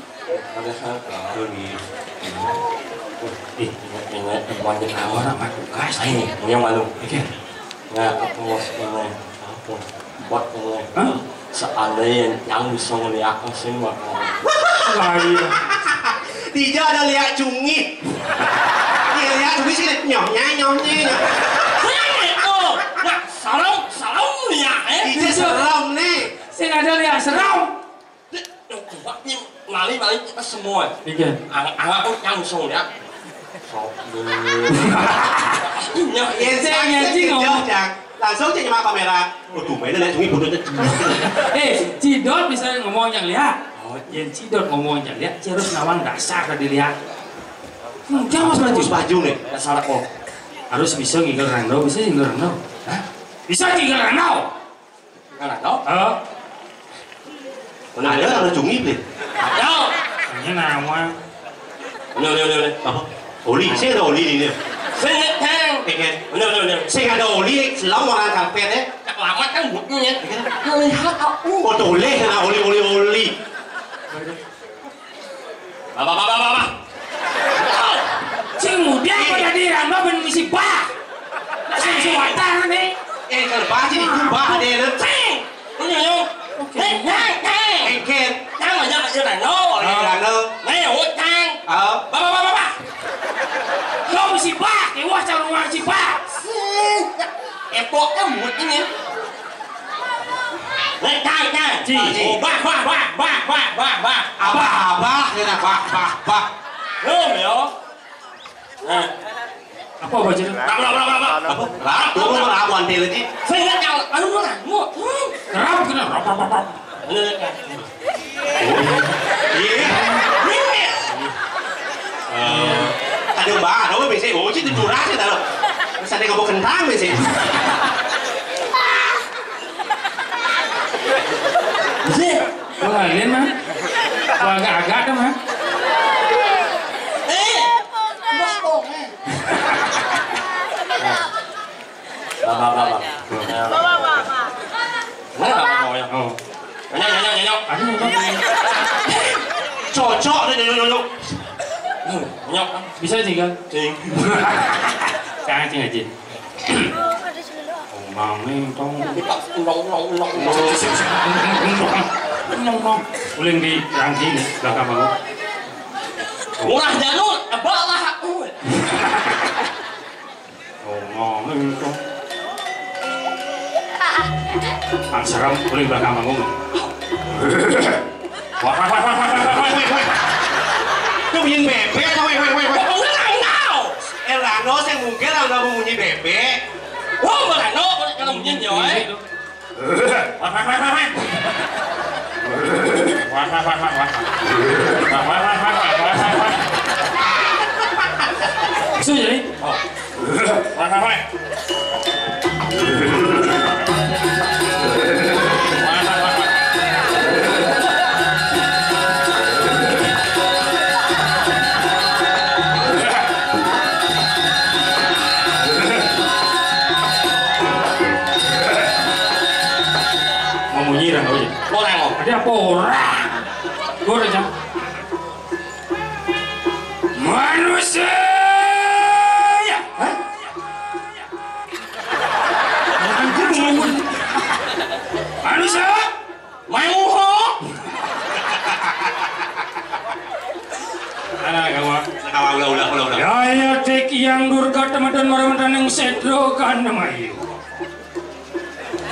ada satu ini wajib Orang mati gas. ini yang malu Oke. nggak aku bos ini buat ini Hah? seandainya yang bisa ngeliat sih mak Lagi. Tidak ada lihat cungit dia lihat cungit sih nyonya oh nah salam lihat Tidak serem nih Sing ada lihat seram. nhưng lari kita semua Iya. anak yang bisa ngeliat sok Yang saya Yang ngomong ngomong. Langsung aja nyemak kamera. Waduh, mainnya lihat cumi bodohnya. Cidot bisa ngomong yang lihat. Oh, yang Cidot ngomong yang lihat, harus nawang dasar kan dilihat. Enggak mas baju nih. Dasar kok. Harus bisa ngigel randau, bisa ngigel randau. Bisa ngigel randau. Randau? Ada cumi beli. Ada. Ini nama. Udah. Apa? Oli, saya ada oli di sini. Saya ngeteng. Udah. Saya ada oli, selalu orang karpet ya. Lama kan buktinya. Lihat aku. Oh, toleh na oli. Bapak. Cing muda kok jadi randau ben misi bah. Nasi si watar nih. Kalau baca di kubah ada yang Cing. Nyong. Engken. Tang mà ra randau. Randau. Này ôi tang. Bapak. Kau misi bah, wah calon orang si bah. Epok kan một cái nhé. Này tang. Ba. Abah, ya nak bah. Không hiểu. Apa baca itu? Apa? Rap, lu mau rawan deh lagi. Saya nggak tahu. Aduh lu lah. Kerap kena rap. Ada bah, đâu có bị xe ủa chứ tôi chùa rác chứ tao. Sao đây có một kentang bị xe. Kau ngalian mah? Kau agak-agak dah mah? Bapak. Mana bapak ngồi không? Oh, Nyok. Cocok deh nyok. Nyok. bisa tinggal. Cing. Sekarang cing aja. Ngomongin tong. Nong. Uling di ranting belakang bangun. Murah janur, abah lah aku. Ngomongin tong. Seram uling belakang bangun. Wah. Itu bunyi bebek, weh. Không có làm nào. Em là nó sẽ mungkin là nó bunyi bebek. Wow, mà là nó có làm nhân giỏi. Sao vậy? Mau bunyi dah kau je. Orang không? Ada apa orang? Gua dah jam. Manusia. Manusia. Mày ngu hả? Anak kawan. Udah. Jaya tek yang durga teman-teman maraman yang sedro kan namayu.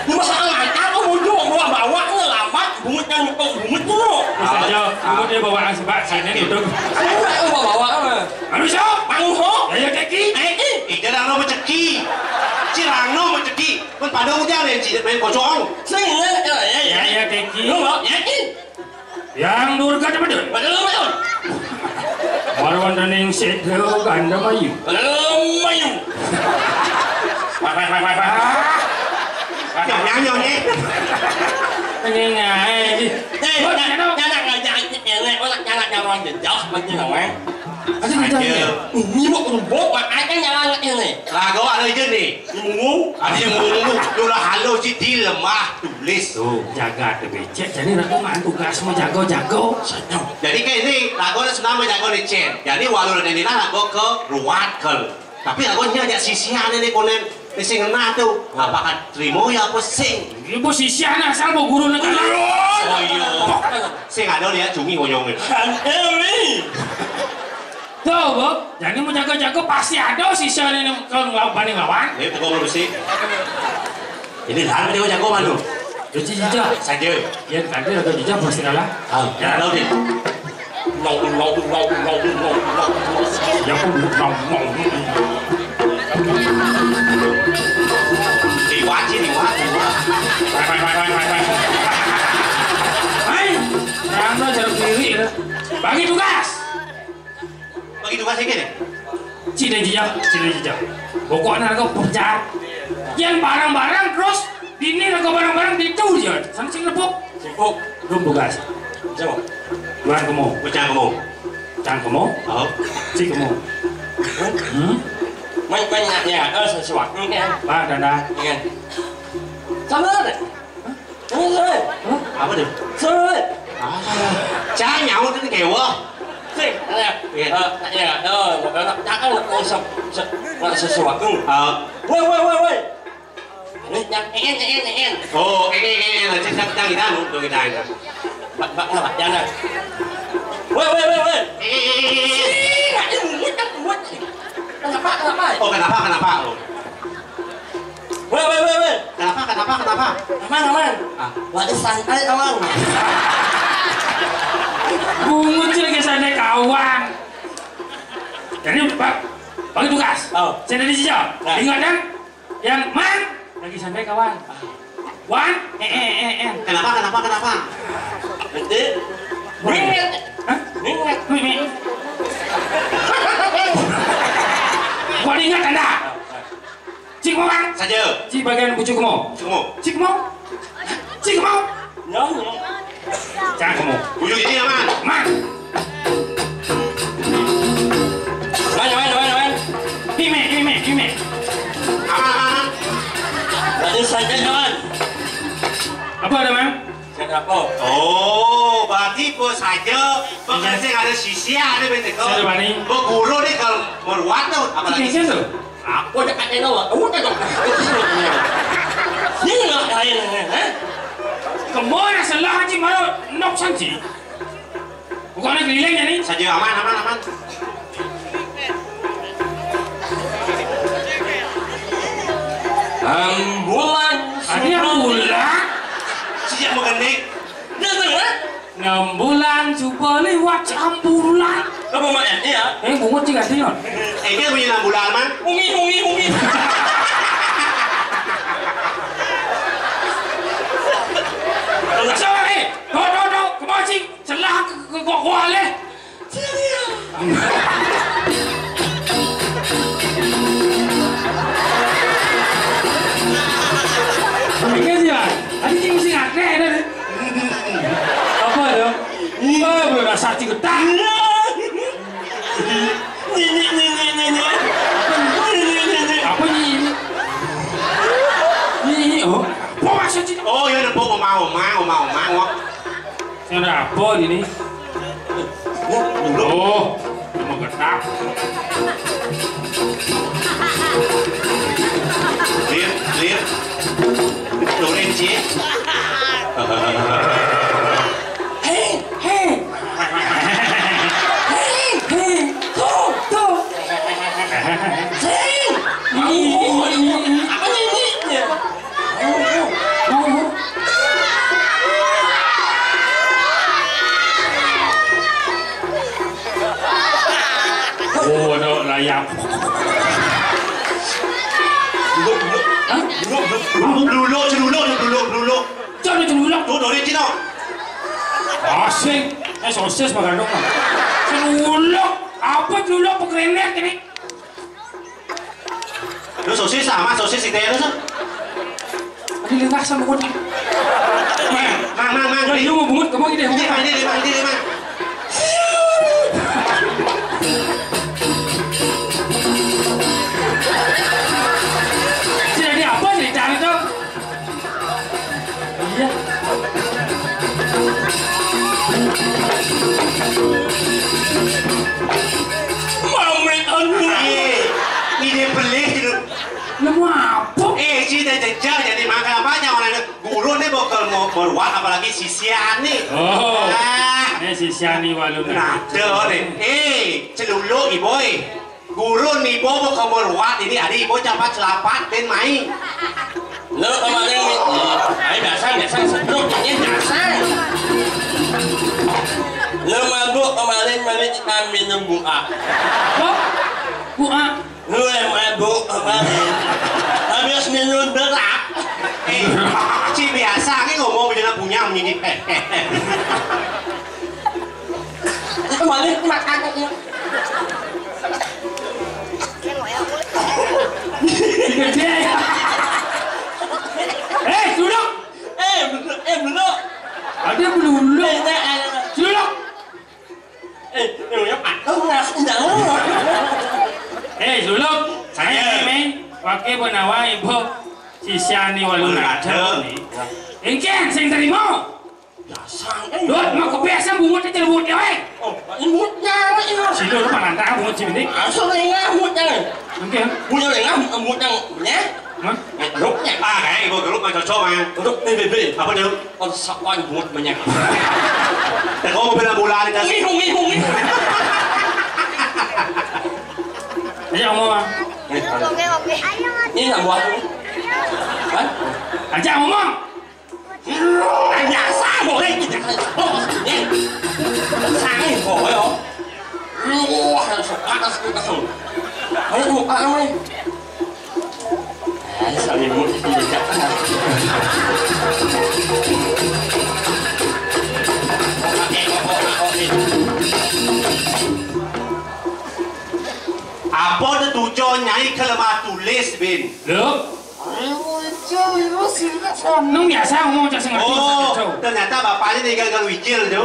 Nhưng mà sao lại tao có muốn dùng mà bảo quãng là làm mắt bụng chân bụng chứ nó. Saja, kamu dia bawa sebab sini itu. Anh lại ông bảo quãng mà. Manusia. Bằng hố. Jaya teki. Itu dah nó menceki. Cirang nó menceki. Con pada udah nih chỉ main kocong. Sinh lên cho lại vậy. Jaya teki. Đúng không? Vậy. Yang durga teman-teman. Betul. Maraman yang sedro kan namayu. Mayu. Nhỏ nhé. Ngai đi. Đây, nhà nó nhà này có nhà này để chó mà như nào ăn. Như một con bố mà ai cái nhà ăn như này. Là kau ada je nih. Ngu. Ada yang ngu. Lu dah halau Siti lemah tulis. Tuh, jaga tuh becek. Jadi nak main tugas semua jago. Jadi kayak ini lagu senang menjaga ni Chen. Jadi walau dari ini lagu ke Ruatkel. Tapi lagunya ada sisian ini konen. Sing ngena tuh. Apakah terima ya apa sing? Ibu sisi anak asal mau guru negara. Oh iya. Sing ada lihat cumi ngonyong ini. Eri. Tuh, Bu. Jadi mau jago-jago pasti ada sisi ini kalau banding lawan. Ini pukul berapa sih? Ini dah dia jago mana? Cuci jejak. Saja. Ya, nanti ada jejak pasti kalah. Ya, tahu dia. Nong. Ya pun nong. Di Wan Sikit ni. Cina jejak. Pokoknya kau pecat. Yang barang-barang terus ini kau barang-barang itu je. Sana sing lepuk. Sibuk. Belum tugas. Jom. Luan kamu. Macam kamu. Cang kamu. Oh. Cik kamu. Main nhà sesuatu ni kan. Pak Danda. Kan. Sama deh. Rồi. Apa tu? Rồi. Trái nhau cái kèo á. Sih, ya, sesuatu. Woi. Ini yang en. Oh, cái là trên đang người ta luôn, người ta nè. Bạn là bạn jangan. Woi. Kenapa? Oh, kenapa? Oh. Woi. Kenapa? Aman. Lagi santai aman. Bungut sih lagi santai kawan. Jadi Pak, bagi tugas. Oh. Saya dari sejauh. Nah. Ingat kan? Yang man lagi santai kawan. Wan, Kenapa? Nanti. Ringet. Hah? Ringet. Mimi. Gua ingat Anda. Cik mau kan? Saja. Cik bagian bujuk kamu. Cik mau. Nhớ. Jangan kamu. Bujuk ini aman. Man. Main. Mimi. Aman. Nanti saja kawan. Apa ada man? Saya apa? Oh, berarti bos saja. Bekerja ada sisi ada betul. Saya bani. Guru ni kalau meruat tu, apalagi. Cik tu. Aku dekat dia nawa. Ini nak lain eh? Kemana salah haji malu nok sanji. Bukannya kelilingnya ni. Saja aman. Ambulan. Ada bulan. Sejak mengenai. Bulan coba lewat ambulan. Apa maknanya ya? Bungut cik ada yon. Dia punya 6 bulan man. Ungi. Sorry. No. Kemana cik? Salah ke gua leh. Ingat ya? Ada cik mesti ngakak ada. Apa tu? Berasa cik getak. Apa ni? Ni oh. Apa maksud cik? Oh, ya nak bawa mau. Saya ada apa ni? Oh, cuma getak. Clear. Loren cik. Hey. Tu. Apa ini? Oh, ada layar. Duduk. Jangan celulak. Duduk Loren cik no. Asing. Sosis makan dong. Celulak. Apa celulak pekrenek ini? Lu sosis sama sosis itu ya tu. Ada lengah sama kau. Mang. Jadi lu mau bungut kamu ide. Ini. Jadi apa cerita itu? Iya. Ini beli tu. Lu apa? Cita jejak jadi makan apa orang ni. Guru ni bakal mau meruat apalagi sisian ni. Oh. Ini si Siani walun. Ada ni. Celuluk iboy. Guru ni ibo bakal meruat ini ada ibo cepat selapat ben mai. Lo kemarin ini biasa seduk ini biasa. Lo mabuk kemarin kita minum buah. Oh, buah. Lo yang mabuk kemarin habis minum berak. Cik biasa ni ngomong macam punya ni. Kemarin makan ini. gede. Duduk. Duduk. Ada beluluk. Duduk. Yang patah nggak jangan. Duduk. Saya ini wakil penawa ibu si Siani Walunada nih. Engken, sing terima. Dut, mau kebiasaan bungut aja bungut ya, Bunutnya, si Dut panantang bungut sih ini. Asal lengah bunutnya. Engken. Bunutnya lengah, bunutnya punya. Geruknya. Kayak ibu geruk macam cocok man. Geruk BBB. Apa dia? Kalau sawan bunut banyak. Dan kau mau bela bulan ini. Hungi. Aja ngomong. Ini yang buat tu. Aja ngomong. Biasa boleh kita. Sangat boleh oh. Wah, suka sekali. Ayo buka ni. Saling mulut tidak. Apa tu tujuan nyai kelemahan tulis bin? Loh. Nung biasa ngomong macam sengaja. Oh, ternyata bapaknya tinggal wijil tu.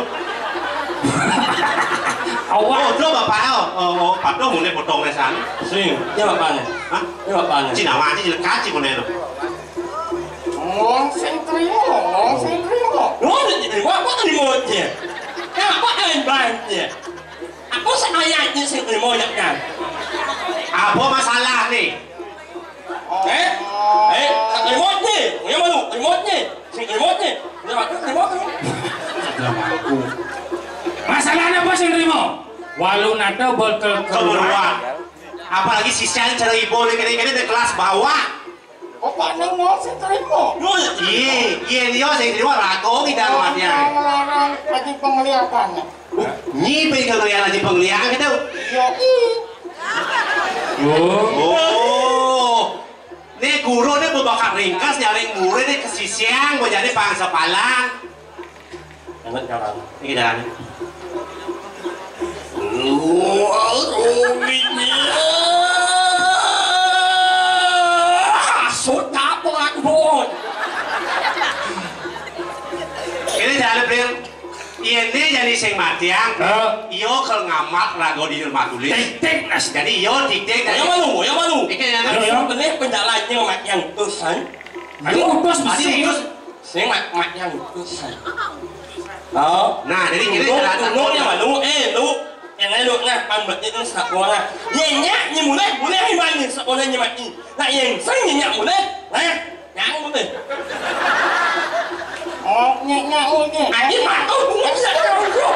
Awak. Oh, tu bapak oh, patut mulai potong lesan. Sing, dia apa ni? Hah? Dia apa ni? Cina mana cina kaci mulai tu. Oh, terima. Oh, apa terima dia? Apa yang banyak? Apa saya ni terima nak? Apa masalah ni? Remote ni, yang mana? Remote ni, remote ni. Remote ni. Masalahnya apa sih terima? Walunada betul Keberuan. Apalagi sisanya cara ibu ni kena di kelas bawah. Apa nang mau terima? Iya dia saya terima ragu kita matian. Lagi penglihatan. Nyipe kalian lagi penglihatan kita. Oh. Ni guru ni berbakar ringkas nyari murid ni kesisiang menjadi bangsa palang. Jangan jalan. Ini jalan. Sudah pelan bot. Ini jalan bel. Ini jadi sing matiang. Iyo kalau ngamak ragu di rumah tulis. Tik nas. Jadi iyo tik. Yang mana? Ini jalan. Yang benar penjalannya mak yang tusan. Ini utus besi. Saya mak yang tusan. Oh. Nah, jadi ini Lu jalan. yang mana? Lu. Yang lain lu nak pambat itu sekolah. Yang ni mulai hai bani sekolahnya mak ni. Nah yang saya yang mulai. Yang mulai. Oh, nyak ni. Ani patut bunga saya tu.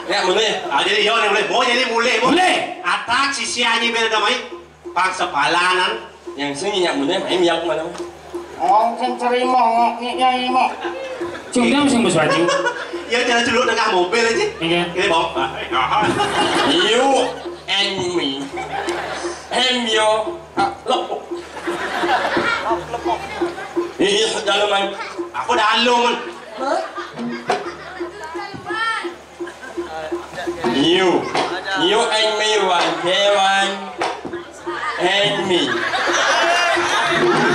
Ya boleh. Jadi iyo ni boleh. Mau jadi boleh. Atak sisianya bel damai. Bangsa palanan. Yang sini yang boleh main yang mana? Oh, kan terima nyak mak. Cuma mesti berbaju. Ya jangan dulu dengan mobil aja. Iya. Ini bom. You and me. And you. Lepuk. Ini dalaman. Aku dah alung. You and me one and me.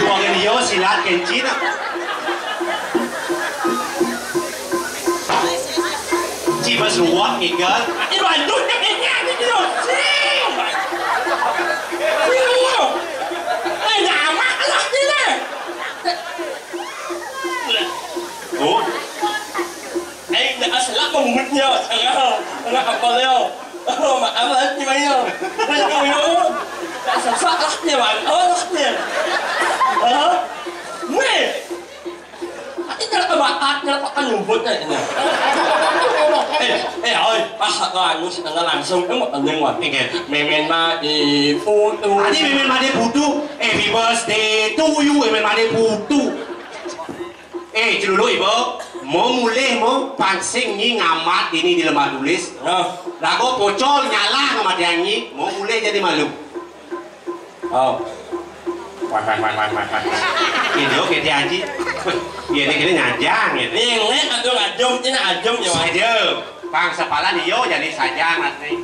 Buang ini yo silat kencina. Ciba seruak ikan. Ini bandut yang ini tu. Nama lah dia. Oh. Dah asal pemutnya. Tengah apa dia? Maaf lah ni mana. Tak sesak lah dia bang. Oh dia. Ni. Ini kenapa nyumbut ni? Ơi, pasal kan, nus anda langsung kan dengan memen ma di foto. Tadi memen ma di putu. Happy birthday to you, memen ma di putu. Dulu ibu, mau mulai mau pansing ni ngamat ini di lemah tulis. Lagu pocol nyala ngamat yang ni, mau mulai jadi malu. Oh. Wan. Ini oke dia anji. Ini kini nyajang ya. Yang ni ada ngajum, ini ngajum je. Saja, bangsa pala dia jadi sajang nanti.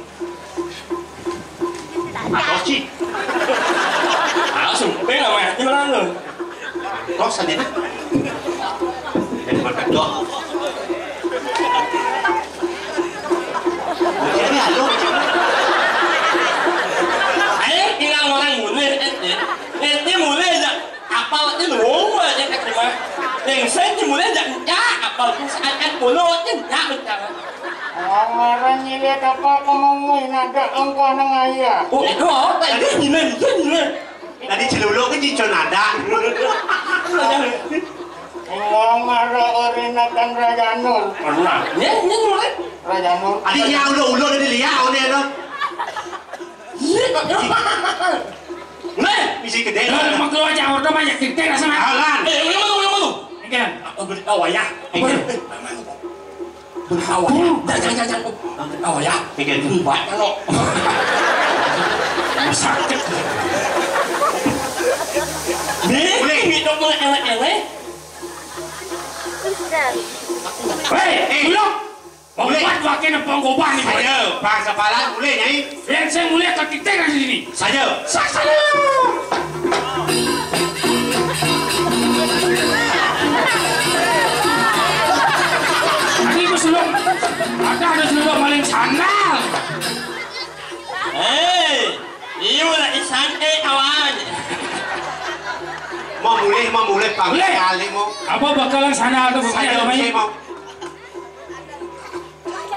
Atoshi. Langsung, tapi nggak main gimana lu? Tos tadi nak. Jadi makan doa. Jadi halo. Ayo hilang orang mulai, ini mulai dah apal ini lupa yang terima. Yang saya mulai dah ya apal saat pulau ini ya betul. Orang marah nyilet apa kemungui naga engkau nengaya. Oh itu apa? Ini nilai. Tadi celuluk kan cincon nada. Orang marah orinakan Raja Nur. Pernah? Ini mulai. Raja Nur. Adi dia ulo dari liau ni tu. Nih, Misi kedai. Kalau mau keluar jauh tu banyak kita rasa nak. Halan. malu. Kan? Awak ya. Awak ya. Jangan. Awak ya. Bikin. Buat kalau. Sakit. Nih, hidup lu enak-enak. Hei, belum. Buat wakil nempong gobang ni. Saya bangsa palan boleh nyai. Yang saya mulia kat kita kat sini. Saya. Saksana. Ini tu sulung. Ada sulung paling sandal. Iyo lah isan awan. Mau mulai panggil kali mau. Apa bakalan sandal tu bukan Saya main. mau.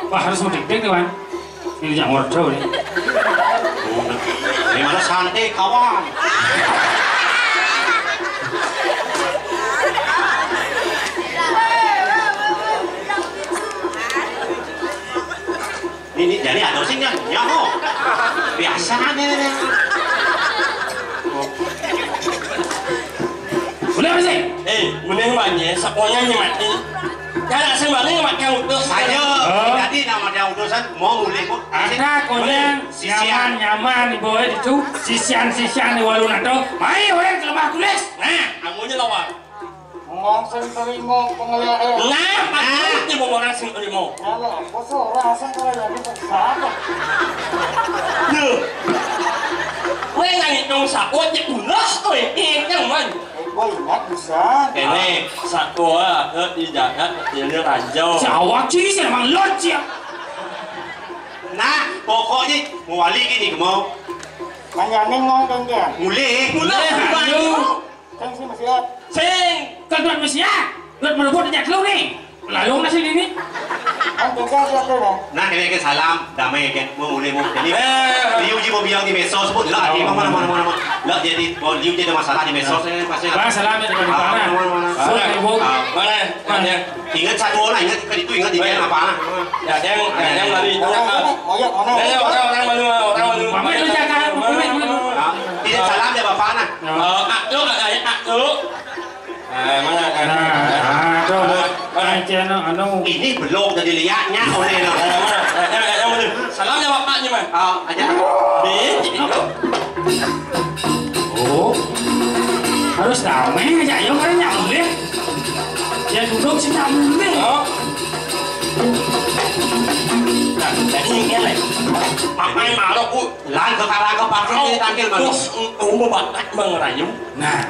Wah harus mudik kawan. Ini jangan wortel ni. Di mana santai kawan. Ini jadi ada sih kan? Ya ho. Biasa ni. Boleh apa sih? Mending banyak semuanya nyemat ni. Jangan sembarang nyemat yang utuh. Saya tadi nama dia utusan mau mulai kok. Ada konjang nyaman di bawah itu sisian di walun atau mai orang kelemah kulis. Nah, amunya lawan. Ngomong senterimo pengelayaan. Nah, pasti mau orang sing terima. Kalau kosong rasa kalau jadi bersama. Duh. Weh nang itong sakot di ulas tuh yang man. Gue ingat bisa. Ini satu di jagat di ranjau. Jawab ciri sih memang lojia. Nah, pokoknya mau wali ini mau Hanya nengong kan dia. mulai. Kan sih masih ada. Sing. Kan tuan Mesia, tuan merebut dia keluar ni. Lalu nasi ini. Kan tinggal dia tu lah. Nah, kena ke salam damai kan mau mulai mau jadi. Liu je mau bilang di medsos sebut lah di mana. Lah jadi kalau Liu je ada masalah di medsos pasti. Bang salam itu di mana? Sudah ibu. Mana? Ingat satu orang ingat kan itu ingat di mana apa? Ya yang lari. Moyak mana? Orang malu. Mama itu jaga. Tidak salam dia bapak nah. Aku. Mana? Anu. Ini belum jadi lihatnya oleh lo. Salam ya bapaknya man. Aja. Oh. Harus damai aja yo kan nyamuk deh. Ya duduk sih nyamuk deh. Jadi ini lah. Papai malu ku. Lan ke karang ke pakai tangkil bagus. Bapak mengerayu. Nah.